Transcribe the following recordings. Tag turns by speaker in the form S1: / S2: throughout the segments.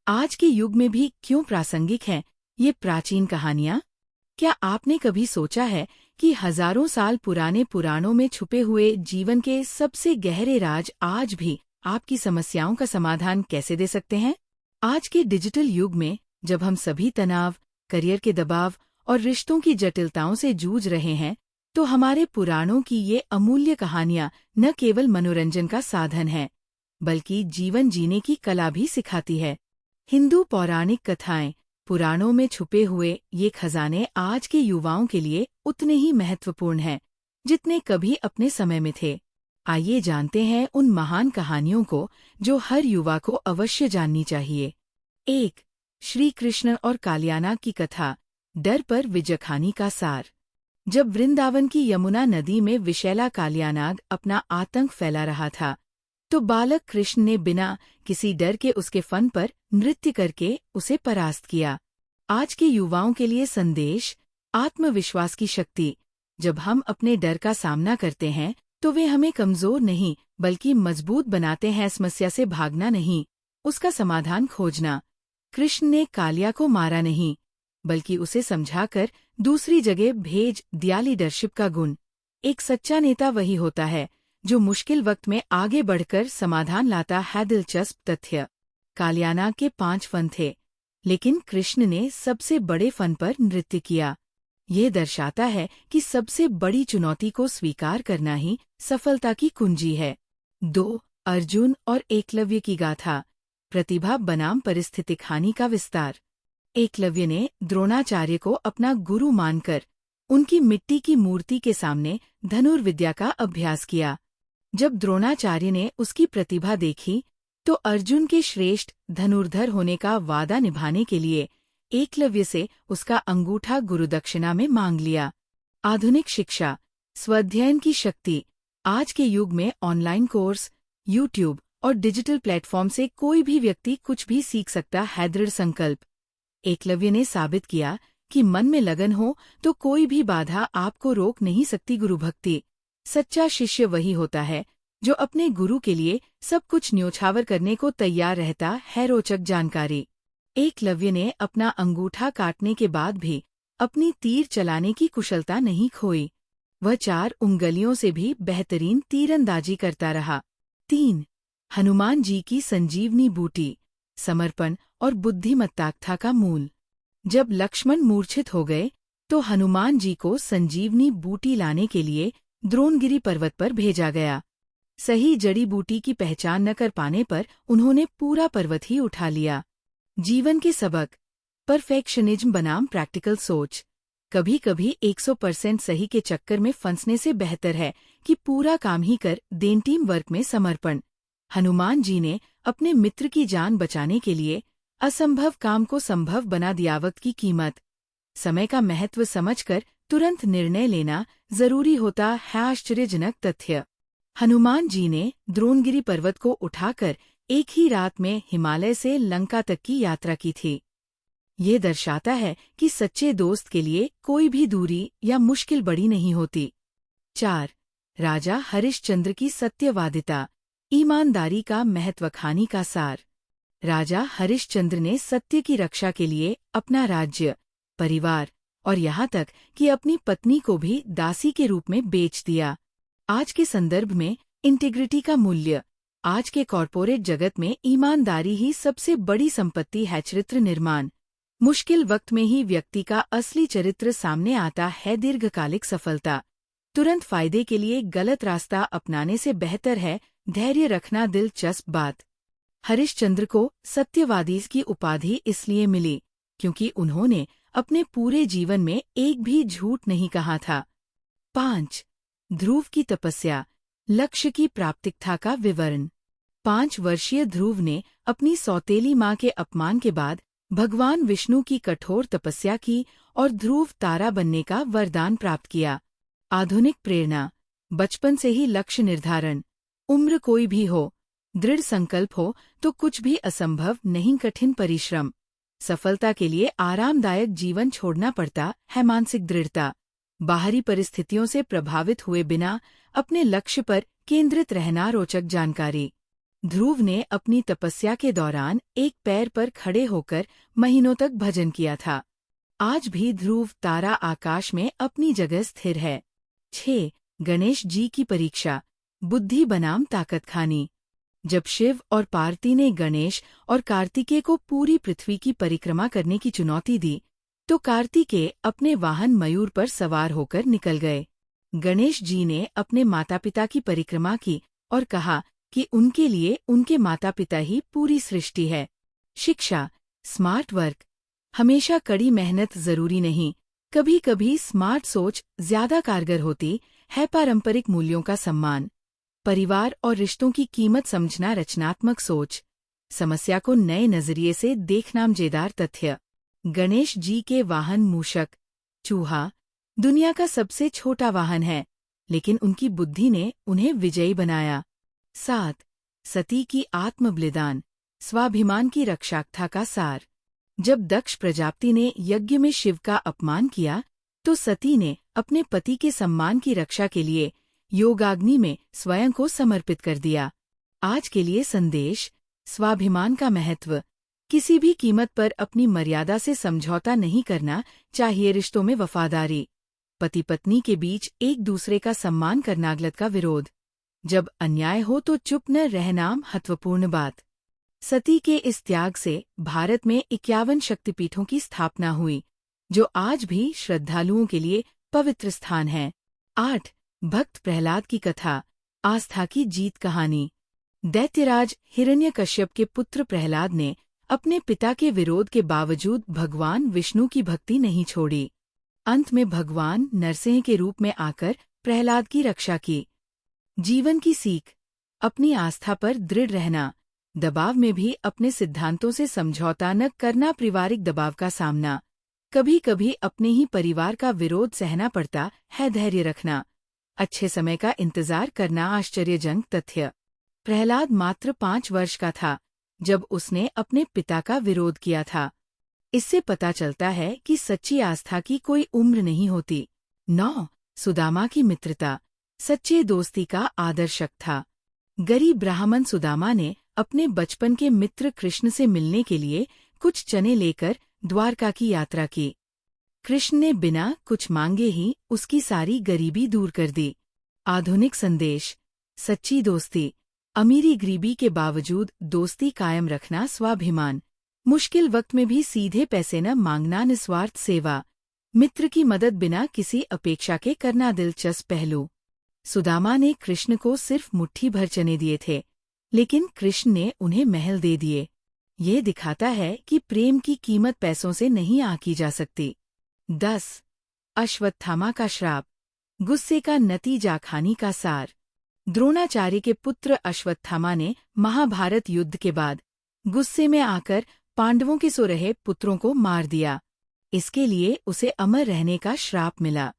S1: आज के युग में भी क्यों प्रासंगिक हैं ये प्राचीन कहानियाँ? क्या आपने कभी सोचा है कि हजारों साल पुराने पुराणों में छुपे हुए जीवन के सबसे गहरे राज आज भी आपकी समस्याओं का समाधान कैसे दे सकते हैं? आज के डिजिटल युग में जब हम सभी तनाव, करियर के दबाव और रिश्तों की जटिलताओं से जूझ रहे हैं, तो हमारे पुराणों की ये अमूल्य कहानियाँ न केवल मनोरंजन का साधन है, बल्कि जीवन जीने की कला भी सिखाती है। हिंदू पौराणिक कथाएं, पुराणों में छुपे हुए ये खजाने आज के युवाओं के लिए उतने ही महत्वपूर्ण हैं, जितने कभी अपने समय में थे। आइए जानते हैं उन महान कहानियों को जो हर युवा को अवश्य जाननी चाहिए। 1. श्री कृष्ण और कालियानाग की कथा, डर पर विजयखानी का सार। जब वृंदावन की यमुना नदी में विशैला कालियानाग अपना आतंक फैला रहा था, तो बालक कृष्ण ने बिना किसी डर के उसके फन पर नृत्य करके उसे परास्त किया। आज के युवाओं के लिए संदेश, आत्मविश्वास की शक्ति। जब हम अपने डर का सामना करते हैं तो वे हमें कमजोर नहीं बल्कि मजबूत बनाते हैं। समस्या से भागना नहीं, उसका समाधान खोजना। कृष्ण ने कालिया को मारा नहीं, बल्कि उसे समझाकर दूसरी जगह भेज दिया। लीडरशिप का गुण। एक सच्चा नेता वही होता है जो मुश्किल वक्त में आगे बढ़कर समाधान लाता है। दिलचस्प तथ्य, कालियानाग के 5 फन थे, लेकिन कृष्ण ने सबसे बड़े फन पर नृत्य किया। ये दर्शाता है कि सबसे बड़ी चुनौती को स्वीकार करना ही सफलता की कुंजी है। 2. अर्जुन और एकलव्य की गाथा, प्रतिभा बनाम परिस्थितिक हानि का विस्तार। एकलव्य ने द्रोणाचार्य को अपना गुरु मानकर उनकी मिट्टी की मूर्ति के सामने धनुर्विद्या का अभ्यास किया। जब द्रोणाचार्य ने उसकी प्रतिभा देखी, तो अर्जुन के श्रेष्ठ धनुर्धर होने का वादा निभाने के लिए एकलव्य से उसका अंगूठा गुरुदक्षिणा में मांग लिया। आधुनिक शिक्षा, स्वाध्ययन की शक्ति। आज के युग में ऑनलाइन कोर्स, यूट्यूब और डिजिटल प्लेटफॉर्म से कोई भी व्यक्ति कुछ भी सीख सकता है। दृढ़ संकल्प। एकलव्य ने साबित किया कि मन में लगन हो तो कोई भी बाधा आपको रोक नहीं सकती। गुरुभक्ति। सच्चा शिष्य वही होता है जो अपने गुरु के लिए सब कुछ न्योछावर करने को तैयार रहता है। रोचक जानकारी, एकलव्य ने अपना अंगूठा काटने के बाद भी अपनी तीर चलाने की कुशलता नहीं खोई। वह 4 उंगलियों से भी बेहतरीन तीरंदाजी करता रहा। 3. हनुमान जी की संजीवनी बूटी, समर्पण और बुद्धिमत्ता का मूल। जब लक्ष्मण मूर्छित हो गए, तो हनुमान जी को संजीवनी बूटी लाने के लिए द्रोणगिरी पर्वत पर भेजा गया। सही जड़ी बूटी की पहचान न कर पाने पर उन्होंने पूरा पर्वत ही उठा लिया। जीवन के सबक, परफेक्शनिज्म बनाम प्रैक्टिकल सोच। कभी कभी 100% सही के चक्कर में फंसने से बेहतर है कि पूरा काम ही कर दें। टीम वर्क में समर्पण। हनुमान जी ने अपने मित्र की जान बचाने के लिए असंभव काम को संभव बना दिया। वक्त की कीमत, समय का महत्व समझकर तुरंत निर्णय लेना जरूरी होता है। आश्चर्यजनक तथ्य, हनुमान जी ने द्रोणगिरी पर्वत को उठाकर एक ही रात में हिमालय से लंका तक की यात्रा की थी। ये दर्शाता है कि सच्चे दोस्त के लिए कोई भी दूरी या मुश्किल बड़ी नहीं होती। 4. राजा हरिश्चंद्र की सत्यवादिता, ईमानदारी का महत्व। कहानी का सार। राजा हरिश्चंद्र ने सत्य की रक्षा के लिए अपना राज्य, परिवार और यहाँ तक कि अपनी पत्नी को भी दासी के रूप में बेच दिया। आज के संदर्भ में इंटीग्रिटी का मूल्य। आज के कॉर्पोरेट जगत में ईमानदारी ही सबसे बड़ी संपत्ति है। चरित्र निर्माण, मुश्किल वक्त में ही व्यक्ति का असली चरित्र सामने आता है। दीर्घकालिक सफलता, तुरंत फायदे के लिए गलत रास्ता अपनाने से बेहतर है धैर्य रखना। दिलचस्प बात, हरिश्चंद्र को सत्यवादी की उपाधि इसलिए मिली क्योंकि उन्होंने अपने पूरे जीवन में एक भी झूठ नहीं कहा था। 5. ध्रुव की तपस्या, लक्ष्य की प्राप्तिकता का विवरण। 5 वर्षीय ध्रुव ने अपनी सौतेली मां के अपमान के बाद भगवान विष्णु की कठोर तपस्या की और ध्रुव तारा बनने का वरदान प्राप्त किया। आधुनिक प्रेरणा, बचपन से ही लक्ष्य निर्धारण। उम्र कोई भी हो, दृढ़ संकल्प हो तो कुछ भी असंभव नहीं। कठिन परिश्रम, सफलता के लिए आरामदायक जीवन छोड़ना पड़ता है। मानसिक दृढ़ता, बाहरी परिस्थितियों से प्रभावित हुए बिना अपने लक्ष्य पर केंद्रित रहना। रोचक जानकारी, ध्रुव ने अपनी तपस्या के दौरान एक पैर पर खड़े होकर महीनों तक भजन किया था। आज भी ध्रुव तारा आकाश में अपनी जगह स्थिर है। 6. गणेश जी की परीक्षा, बुद्धि बनाम ताकत खानी। जब शिव और पार्वती ने गणेश और कार्तिकेय को पूरी पृथ्वी की परिक्रमा करने की चुनौती दी, तो कार्तिकेय अपने वाहन मयूर पर सवार होकर निकल गए। गणेश जी ने अपने माता पिता की परिक्रमा की और कहा कि उनके लिए उनके माता पिता ही पूरी सृष्टि है। शिक्षा, स्मार्ट वर्क, हमेशा कड़ी मेहनत जरूरी नहीं, कभी कभी स्मार्ट सोच ज्यादा कारगर होती है। पारंपरिक मूल्यों का सम्मान, परिवार और रिश्तों की कीमत समझना। रचनात्मक सोच, समस्या को नए नजरिए से देखना। मजेदार तथ्य, गणेश जी के वाहन मूषक, चूहा, दुनिया का सबसे छोटा वाहन है, लेकिन उनकी बुद्धि ने उन्हें विजयी बनाया। 7. सती की आत्मबलिदान, स्वाभिमान की रक्षाकथा का सार। जब दक्ष प्रजापति ने यज्ञ में शिव का अपमान किया, तो सती ने अपने पति के सम्मान की रक्षा के लिए योगाग्नि में स्वयं को समर्पित कर दिया। आज के लिए संदेश, स्वाभिमान का महत्व, किसी भी कीमत पर अपनी मर्यादा से समझौता नहीं करना चाहिए। रिश्तों में वफादारी, पति पत्नी के बीच एक दूसरे का सम्मान करना। गलत का विरोध, जब अन्याय हो तो चुप न रहना। महत्वपूर्ण बात, सती के इस त्याग से भारत में 51 शक्तिपीठों की स्थापना हुई, जो आज भी श्रद्धालुओं के लिए पवित्र स्थान हैं। 8. भक्त प्रहलाद की कथा, आस्था की जीत कहानी। दैत्यराज हिरण्यकश्यप के पुत्र प्रहलाद ने अपने पिता के विरोध के बावजूद भगवान विष्णु की भक्ति नहीं छोड़ी। अंत में भगवान नरसिंह के रूप में आकर प्रहलाद की रक्षा की। जीवन की सीख, अपनी आस्था पर दृढ़ रहना, दबाव में भी अपने सिद्धांतों से समझौता न करना। पारिवारिक दबाव का सामना, कभी कभी अपने ही परिवार का विरोध सहना पड़ता है। धैर्य रखना, अच्छे समय का इंतजार करना। आश्चर्यजनक तथ्य, प्रहलाद मात्र 5 वर्ष का था जब उसने अपने पिता का विरोध किया था। इससे पता चलता है कि सच्ची आस्था की कोई उम्र नहीं होती। 9. सुदामा की मित्रता, सच्चे दोस्ती का आदर्शक था। गरीब ब्राह्मण सुदामा ने अपने बचपन के मित्र कृष्ण से मिलने के लिए कुछ चने लेकर द्वारका की यात्रा की। कृष्ण ने बिना कुछ मांगे ही उसकी सारी गरीबी दूर कर दी। आधुनिक संदेश, सच्ची दोस्ती, अमीरी गरीबी के बावजूद दोस्ती कायम रखना। स्वाभिमान, मुश्किल वक्त में भी सीधे पैसे न मांगना। निस्वार्थ सेवा, मित्र की मदद बिना किसी अपेक्षा के करना। दिलचस्प पहलू, सुदामा ने कृष्ण को सिर्फ मुट्ठी भर चने दिए थे, लेकिन कृष्ण ने उन्हें महल दे दिए। ये दिखाता है कि प्रेम की कीमत पैसों से नहीं आंकी जा सकती। 10. अश्वत्थामा का श्राप, गुस्से का नतीजा खानी का सार। द्रोणाचार्य के पुत्र अश्वत्थामा ने महाभारत युद्ध के बाद गुस्से में आकर पांडवों के सो रहे पुत्रों को मार दिया। इसके लिए उसे अमर रहने का श्राप मिला।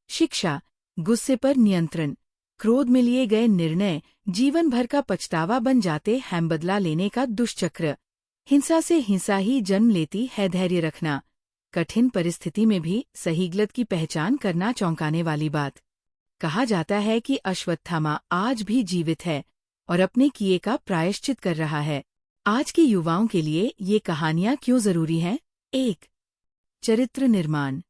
S1: शिक्षा, गुस्से पर नियंत्रण, क्रोध में लिए गए निर्णय जीवन भर का पछतावा बन जाते हैं। बदला लेने का दुष्चक्र, हिंसा से हिंसा ही जन्म लेती है। धैर्य रखना, कठिन परिस्थिति में भी सही गलत की पहचान करना। चौंकाने वाली बात, कहा जाता है कि अश्वत्थामा आज भी जीवित है और अपने किए का प्रायश्चित कर रहा है। आज के युवाओं के लिए ये कहानियां क्यों जरूरी हैं? 1. चरित्र निर्माण,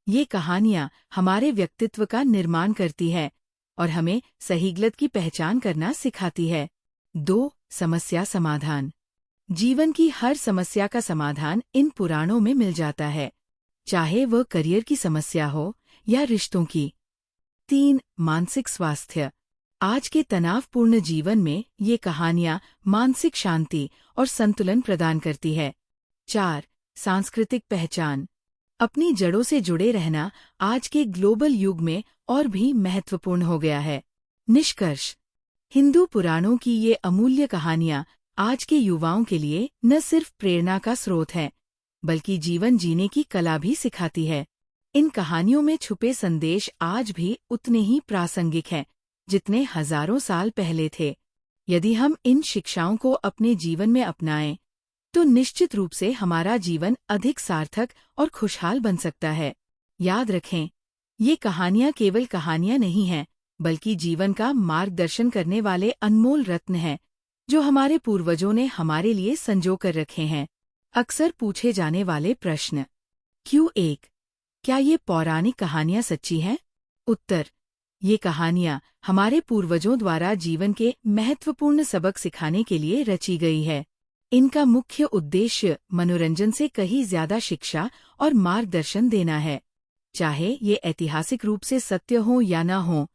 S1: ये कहानियां हमारे व्यक्तित्व का निर्माण करती है और हमें सही गलत की पहचान करना सिखाती है। 2. समस्या समाधान, जीवन की हर समस्या का समाधान इन पुराणों में मिल जाता है, चाहे वह करियर की समस्या हो या रिश्तों की। 3. मानसिक स्वास्थ्य, आज के तनावपूर्ण जीवन में ये कहानियां मानसिक शांति और संतुलन प्रदान करती है। 4. सांस्कृतिक पहचान, अपनी जड़ों से जुड़े रहना आज के ग्लोबल युग में और भी महत्वपूर्ण हो गया है। निष्कर्ष, हिंदू पुराणों की ये अमूल्य कहानियां आज के युवाओं के लिए न सिर्फ प्रेरणा का स्रोत है, बल्कि जीवन जीने की कला भी सिखाती है। इन कहानियों में छुपे संदेश आज भी उतने ही प्रासंगिक हैं जितने हजारों साल पहले थे। यदि हम इन शिक्षाओं को अपने जीवन में अपनाएं, तो निश्चित रूप से हमारा जीवन अधिक सार्थक और खुशहाल बन सकता है। याद रखें, ये कहानियां केवल कहानियां नहीं हैं, बल्कि जीवन का मार्गदर्शन करने वाले अनमोल रत्न हैं, जो हमारे पूर्वजों ने हमारे लिए संजो कर रखे हैं। अक्सर पूछे जाने वाले प्रश्न। Q1। क्या ये पौराणिक कहानियाँ सच्ची हैं? उत्तर। ये कहानियाँ हमारे पूर्वजों द्वारा जीवन के महत्वपूर्ण सबक सिखाने के लिए रची गई है। इनका मुख्य उद्देश्य मनोरंजन से कहीं ज्यादा शिक्षा और मार्गदर्शन देना है। चाहे ये ऐतिहासिक रूप से सत्य हो या न हो,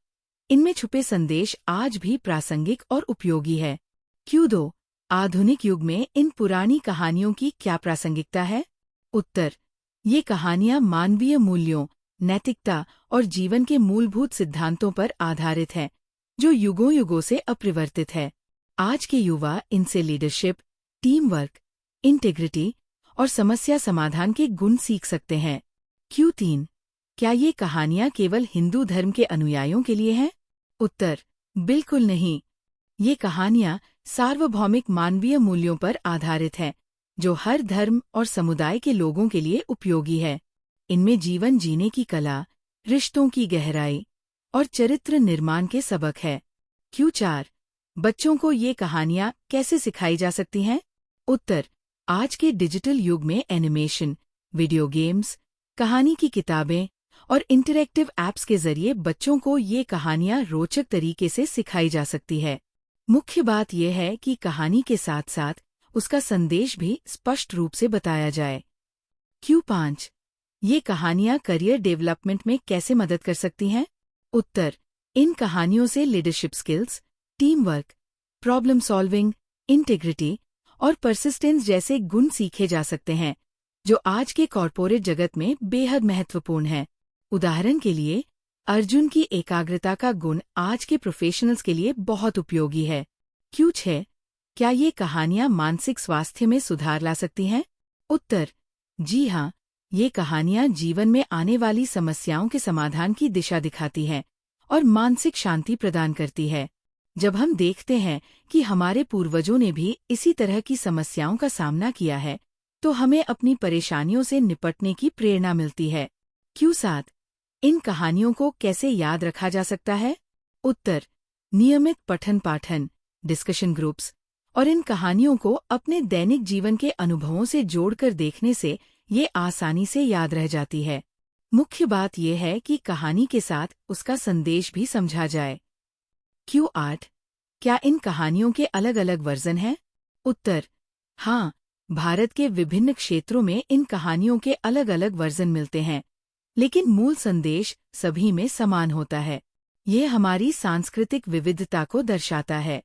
S1: इनमें छुपे संदेश आज भी प्रासंगिक और उपयोगी है। Q2। आधुनिक युग में इन पुरानी कहानियों की क्या प्रासंगिकता है? उत्तर। ये कहानियाँ मानवीय मूल्यों, नैतिकता और जीवन के मूलभूत सिद्धांतों पर आधारित हैं, जो युगों युगों से अपरिवर्तित है। आज के युवा इनसे लीडरशिप, टीम वर्क, इंटेग्रिटी और समस्या समाधान के गुण सीख सकते हैं। Q3। क्या ये कहानियाँ केवल हिंदू धर्म के अनुयायियों के लिए हैं? उत्तर। बिल्कुल नहीं। ये कहानियाँ सार्वभौमिक मानवीय मूल्यों पर आधारित हैं, जो हर धर्म और समुदाय के लोगों के लिए उपयोगी है। इनमें जीवन जीने की कला, रिश्तों की गहराई और चरित्र निर्माण के सबक है। Q4। बच्चों को ये कहानियाँ कैसे सिखाई जा सकती हैं? उत्तर। आज के डिजिटल युग में एनिमेशन, वीडियो गेम्स, कहानी की किताबें और इंटरैक्टिव ऐप्स के जरिए बच्चों को ये कहानियाँ रोचक तरीके से सिखाई जा सकती है। मुख्य बात यह है कि कहानी के साथ साथ उसका संदेश भी स्पष्ट रूप से बताया जाए। Q5। ये कहानियाँ करियर डेवलपमेंट में कैसे मदद कर सकती हैं? उत्तर। इन कहानियों से leadership skills, team work, problem solving, integrity और परसिस्टेंस जैसे गुण सीखे जा सकते हैं, जो आज के कॉर्पोरेट जगत में बेहद महत्वपूर्ण है। उदाहरण के लिए, अर्जुन की एकाग्रता का गुण आज के प्रोफेशनल्स के लिए बहुत उपयोगी है। Q6। क्या ये कहानियाँ मानसिक स्वास्थ्य में सुधार ला सकती हैं? उत्तर। जी हाँ, ये कहानियाँ जीवन में आने वाली समस्याओं के समाधान की दिशा दिखाती हैं और मानसिक शांति प्रदान करती है। जब हम देखते हैं कि हमारे पूर्वजों ने भी इसी तरह की समस्याओं का सामना किया है, तो हमें अपनी परेशानियों से निपटने की प्रेरणा मिलती है। Q7। इन कहानियों को कैसे याद रखा जा सकता है? उत्तर। नियमित पठन पाठन, डिस्कशन ग्रुप्स और इन कहानियों को अपने दैनिक जीवन के अनुभवों से जोड़कर देखने से ये आसानी से याद रह जाती है। मुख्य बात यह है कि कहानी के साथ उसका संदेश भी समझा जाए। Q8। क्या इन कहानियों के अलग अलग वर्जन हैं? उत्तर। हाँ, भारत के विभिन्न क्षेत्रों में इन कहानियों के अलग अलग वर्जन मिलते हैं, लेकिन मूल संदेश सभी में समान होता है। यह हमारी सांस्कृतिक विविधता को दर्शाता है।